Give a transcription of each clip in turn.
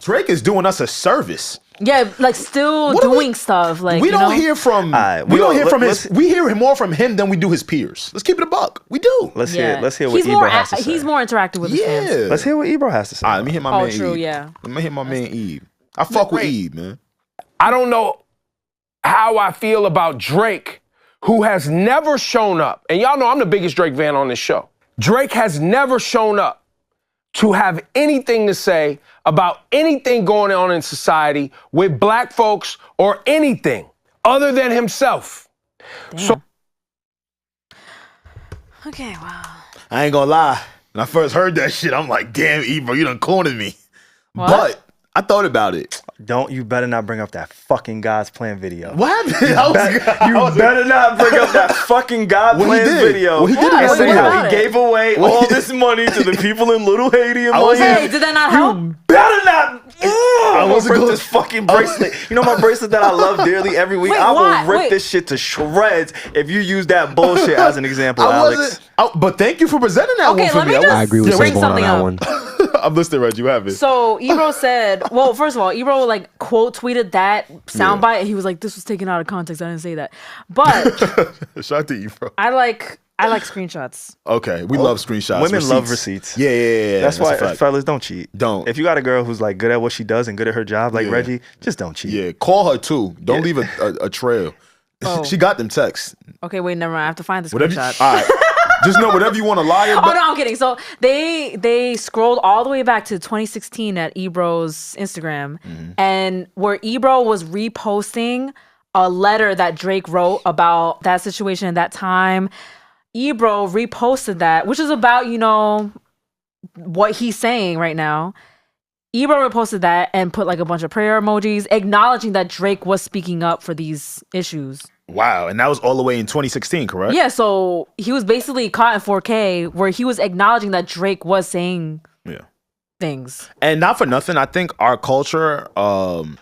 Drake is doing us a service. Yeah, like still doing stuff. Like we don't hear from. We don't hear from his. We hear more from him than we do his peers. Let's keep it a buck. We do. Let's hear what Ebro has to say. He's more interactive with his fans. Let's hear what Ebro has to say. All right, let me hit my man. True. Eve. Yeah. Let me hit my man Eve. I fuck with Eve, man. I don't know how I feel about Drake, who has never shown up. And y'all know I'm the biggest Drake fan on this show. Drake has never shown up to have anything to say about anything going on in society with black folks or anything other than himself. Damn. So, okay, wow. I ain't gonna lie. When I first heard that shit, I'm like, damn, Ebro, you done cornered me. What? But I thought about it. You better not bring up that fucking God's Plan video. What happened? You better not bring up that fucking God Plan video. Well, he did and it. say how he gave away all this money to the people in Little Haiti and Hey, did that not help? You better not. I will rip this fucking bracelet. You know my bracelet that I love dearly every week? Wait, I will why? rip this shit to shreds if you use that bullshit as an example, Alex. But thank you for presenting that one for me. I agree with bring SaVon on something that up. one. I'm listening, Reg. You have it. So Ebro said, well, first of all, Ebro like quote tweeted that soundbite, and he was like, "This was taken out of context. I didn't say that." But shout out to Ebro. I like screenshots. Okay, we love screenshots. Women love receipts. Yeah. That's why, fellas, don't cheat. Don't. If you got a girl who's like good at what she does and good at her job, like Regi, just don't cheat. Yeah, call her too. Don't leave a trail. Oh. She got them texts. Okay, wait, never mind. I have to find the Whatever. screenshot. All right. Just know whatever you want to lie about. Oh no, I'm kidding. So they scrolled all the way back to 2016 at Ebro's Instagram, and where Ebro was reposting a letter that Drake wrote about that situation at that time. Ebro reposted that, which is about, what he's saying right now. Ebro reposted that and put like a bunch of prayer emojis acknowledging that Drake was speaking up for these issues. Wow, and that was all the way in 2016, correct? Yeah, so he was basically caught in 4K where he was acknowledging that Drake was saying things. And not for nothing, I think our culture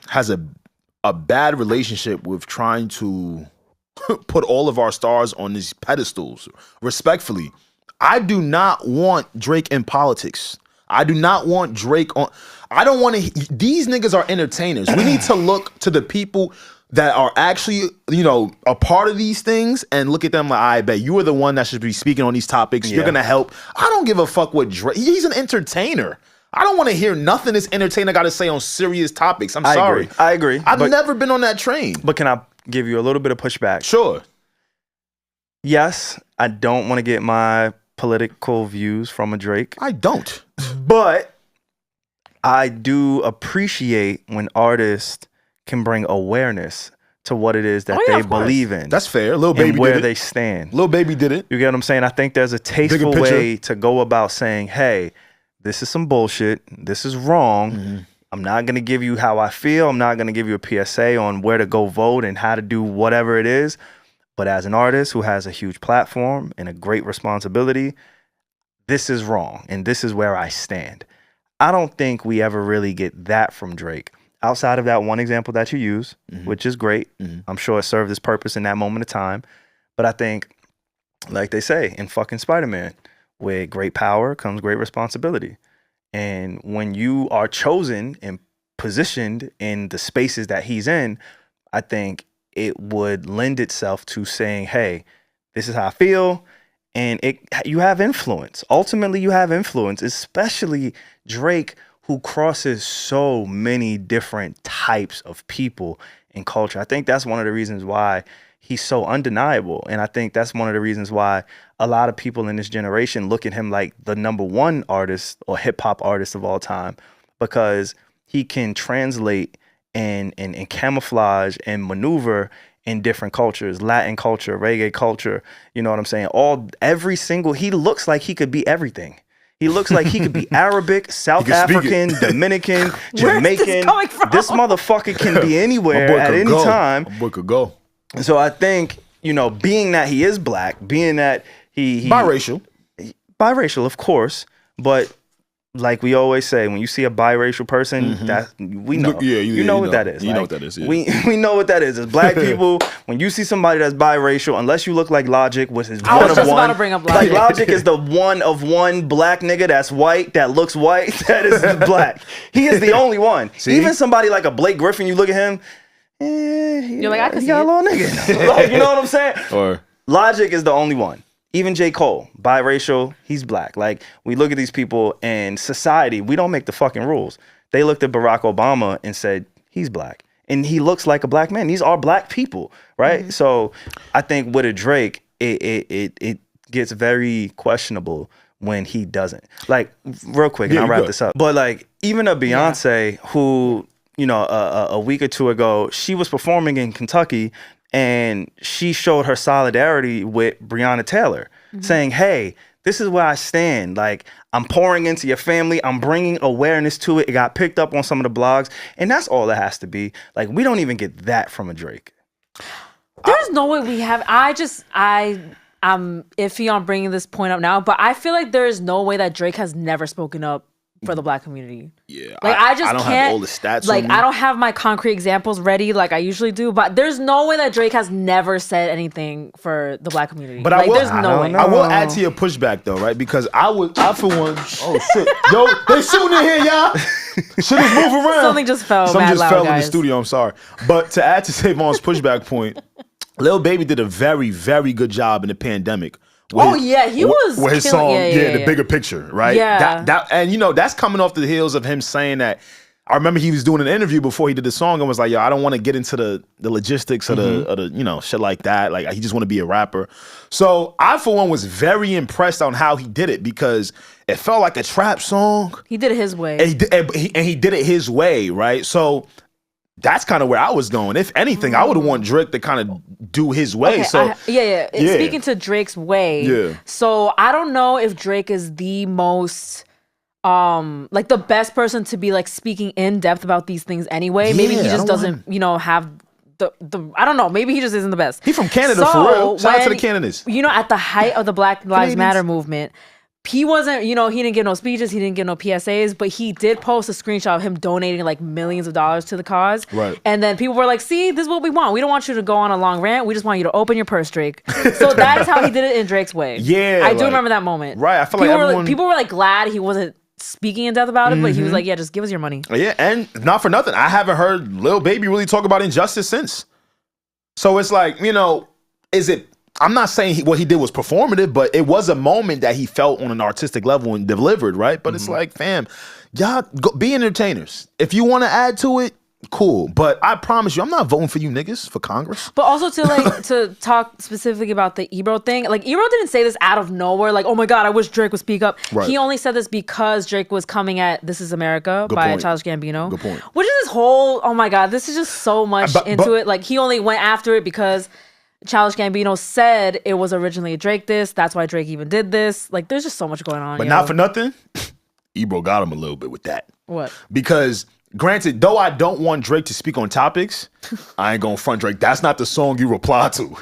has a bad relationship with trying to put all of our stars on these pedestals. Respectfully, I do not want Drake in politics. I do not want Drake on. I don't want to. These niggas are entertainers. We need to look to the people that are actually, a part of these things and look at them like, I bet you are the one that should be speaking on these topics. You're going to help. I don't give a fuck what Drake. He's an entertainer. I don't want to hear nothing this entertainer got to say on serious topics. I'm sorry. I agree. I've never been on that train. But can I give you a little bit of pushback? Sure. Yes, I don't want to get my political views from a Drake. I don't. But I do appreciate when artists can bring awareness to what it is that they believe in. That's fair. Lil Baby and where did it. they stand. Lil Baby did it. You get what I'm saying? I think there's a tasteful way to go about saying, hey, this is some bullshit. This is wrong. I'm not going to give you how I feel. I'm not going to give you a PSA on where to go vote and how to do whatever it is. But as an artist who has a huge platform and a great responsibility, this is wrong. And this is where I stand. I don't think we ever really get that from Drake. Outside of that one example that you use, which is great. I'm sure it served its purpose in that moment of time. But I think, like they say in fucking Spider-Man, with great power comes great responsibility. And when you are chosen and positioned in the spaces that he's in, I think it would lend itself to saying, hey, this is how I feel. And you have influence. Ultimately, you have influence, especially Drake, who crosses so many different types of people and culture. I think that's one of the reasons why he's so undeniable. And I think that's one of the reasons why a lot of people in this generation look at him like the #1 artist or hip hop artist of all time, because he can translate and camouflage and maneuver in different cultures, Latin culture, reggae culture. You know what I'm saying? He looks like he could be everything. He looks like he could be Arabic, South African, Dominican, Jamaican. This motherfucker can be anywhere at any time. My boy could go. So I think, being that he is black, being that he biracial, of course, but like we always say, when you see a biracial person, that we know. You know what that is. You know what that is. Yeah. We know what that is. As black people, when you see somebody that's biracial, unless you look like Logic, which is I one was of just one. about to bring up Logic. Like Logic is the one of one black nigga that's white, that looks white, that is black. He is the only one. Even somebody like a Blake Griffin, you look at him, You're like, I could see got a little nigga. Like, you know what I'm saying? Or Logic is the only one. Even J. Cole, biracial, he's black. Like, we look at these people and society, we don't make the fucking rules. They looked at Barack Obama and said, he's black. And he looks like a black man. These are black people, right? So I think with a Drake, it gets very questionable when he doesn't. Like, real quick, and I'll wrap this up. But like, even a Beyonce who, you know, a week or two ago, she was performing in Kentucky and she showed her solidarity with Breonna Taylor, saying, hey, this is where I stand. Like, I'm pouring into your family. I'm bringing awareness to it. It got picked up on some of the blogs. And that's all it has to be. Like, we don't even get that from a Drake. There's no way we have. I'm iffy on bringing this point up now, but I feel like there is no way that Drake has never spoken up for the black community. yeah, Like I just don't can't. have all the stats. Like on me. I don't have my concrete examples ready, like I usually do. But there's no way that Drake has never said anything for the black community. But like, I will. there's no way. I will add to your pushback though, right? Because I for one. Oh shit, yo, they shooting in here, y'all. Shit is moving around. Something just fell. Something mad just loud, fell in guys. the studio. I'm sorry, but to add to SaVon's pushback point, Lil Baby did a very, very good job in the pandemic. He was with his killing- song, yeah. the bigger picture, right? Yeah. That and you know that's coming off the heels of him saying that. I remember he was doing an interview before he did the song and was like, "Yo, I don't want to get into the logistics of the you know shit like that. Like he just want to be a rapper." So I for one was very impressed on how he did it because it felt like a trap song. He did it his way. And he did it his way, right? So that's kind of where I was going. If anything, I would want Drake to kind of do his way. Okay, Yeah. Speaking to Drake's way, Yeah. so I don't know if Drake is the most like the best person to be like speaking in depth about these things anyway. Maybe he Yeah, I just don't want doesn't, you know, have the I don't know. Maybe he just isn't the best. He from Canada for real. Shout out to the Canadians. You know, at the height of the Black Lives Matter movement, he wasn't, you know, he didn't give no speeches, he didn't give no PSAs, but he did post a screenshot of him donating like millions of dollars to the cause. Right. And then people were like, see, this is what we want. We don't want you to go on a long rant. We just want you to open your purse, Drake. So that is how he did it in Drake's way. Yeah, I do like- remember that moment. Right, I feel people like were everyone- people were like glad he wasn't speaking in depth about it, but he was like, yeah, just give us your money. Yeah, and not for nothing, I haven't heard Lil Baby really talk about injustice since. So it's like, you know, I'm not saying what he did was performative, but it was a moment that he felt on an artistic level and delivered, right? But it's like, fam, y'all be entertainers. If you want to add to it, cool. But I promise you, I'm not voting for you niggas for Congress. But also to talk specifically about the Ebro thing, like Ebro didn't say this out of nowhere, like, oh my God, I wish Drake would speak up. Right. He only said this because Drake was coming at This Is America by point. Childish Gambino. Good point. Which is this whole, oh my God, this is just so much into it. Like he only went after it because Childish Gambino said it was originally a Drake diss. That's why Drake even did this. Like there's just so much going on. But not for nothing, Ebro got him a little bit with that. What? Because granted, though I don't want Drake to speak on topics, I ain't gonna front Drake. That's not the song you reply to.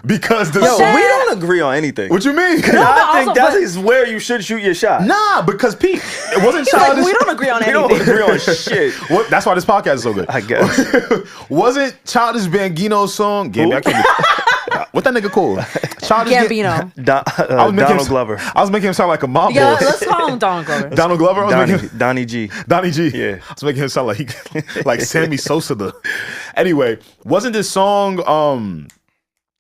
Because the Yo, song, we don't agree on anything. what you mean? I think also- that is where you should shoot your shot. Nah, because Pete, it wasn't He's like, Childish. we don't agree on We don't anything. agree on shit. What, that's why this podcast is so good. I guess. Wasn't Childish Gambino's song? I can't what that nigga called? Childish Gambino. I was making Donald him, Glover. I was making him sound like a mob Yeah, boss. let's call him Donald Glover. Donald Glover. I was making him, Donnie G. Donnie G. Yeah. I was making him sound like Sammy Sosa. Anyway, wasn't this song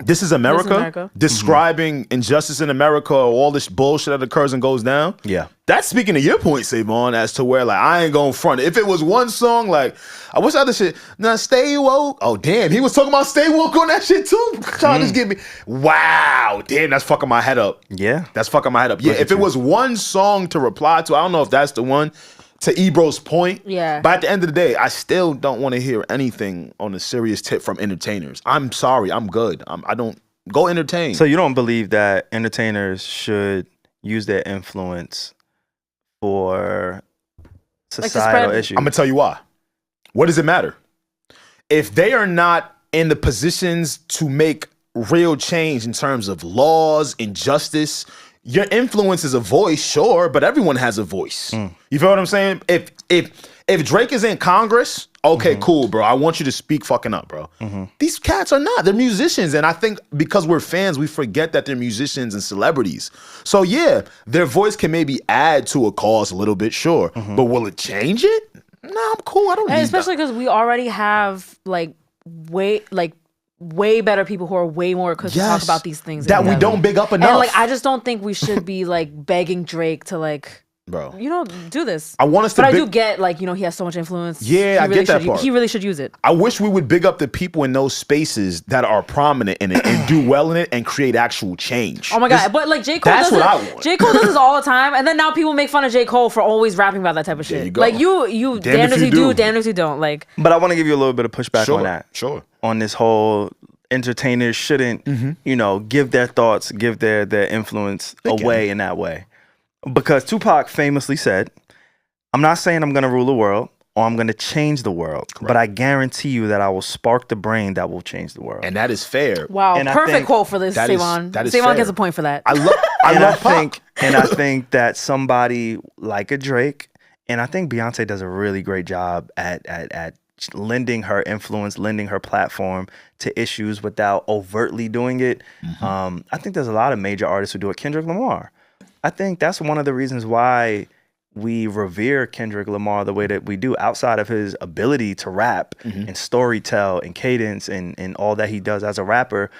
This Is America, America. describing injustice in America, all this bullshit that occurs and goes down? Yeah. That's speaking to your point, SaVon, as to where like I ain't going front. If it was one song, like I wish other shit. Now stay woke. Oh damn, he was talking about stay woke on that shit too. Trying to just get me. Wow, damn, that's fucking my head up. Yeah. That's fucking my head up. Yeah, if it was one song to reply to, I don't know if that's the one. To Ebro's point, Yeah. But at the end of the day, I still don't want to hear anything on a serious tip from entertainers. I'm sorry, I'm good. I don't go entertain. So you don't believe that entertainers should use their influence for societal spread- issues? I'm gonna tell you why. What does it matter? If they are not in the positions to make real change in terms of laws, injustice, your influence is a voice, sure, but everyone has a voice. You feel what I'm saying? If Drake is in Congress, okay, cool, bro. I want you to speak fucking up, bro. These cats are not. They're musicians. And I think because we're fans, we forget that they're musicians and celebrities. So yeah, their voice can maybe add to a cause a little bit, sure. But will it change it? Nah, I'm cool. I don't need especially because we already have way better people who are way more equipped to talk about these things that we don't big up enough. And I just don't think we should be begging Drake to bro, do this. I want us to but I do get he has so much influence. Yeah, I get that part. He really should use it. I wish we would big up the people in those spaces that are prominent in it and do well in it and create actual change. Oh my God. But J. Cole that's does what it. I want. J. Cole does this all the time, and then now people make fun of J. Cole for always rapping about that type of shit. There you go. You damned if you do, damned if you don't. But I want to give you a little bit of pushback on that. Sure. On this whole entertainers shouldn't, give their thoughts, give their influence away in that way. Because Tupac famously said, I'm not saying I'm going to rule the world or I'm going to change the world, but I guarantee you that I will spark the brain that will change the world. And that is fair. Wow, and perfect quote for this, SaVon. SaVon gets a point for that. I think that somebody like a Drake, and I think Beyonce does a really great job at lending her influence, lending her platform to issues without overtly doing it. I think there's a lot of major artists who do it. Kendrick Lamar. I think that's one of the reasons why we revere Kendrick Lamar the way that we do, outside of his ability to rap and storytell and cadence and all that he does as a rapper.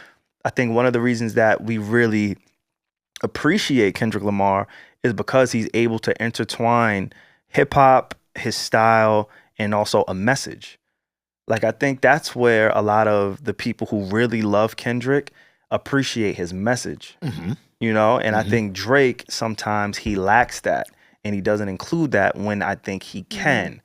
I think one of the reasons that we really appreciate Kendrick Lamar is because he's able to intertwine hip hop, his style, and also a message. I think that's where a lot of the people who really love Kendrick appreciate his message. And I think Drake, sometimes he lacks that and he doesn't include that when I think he can.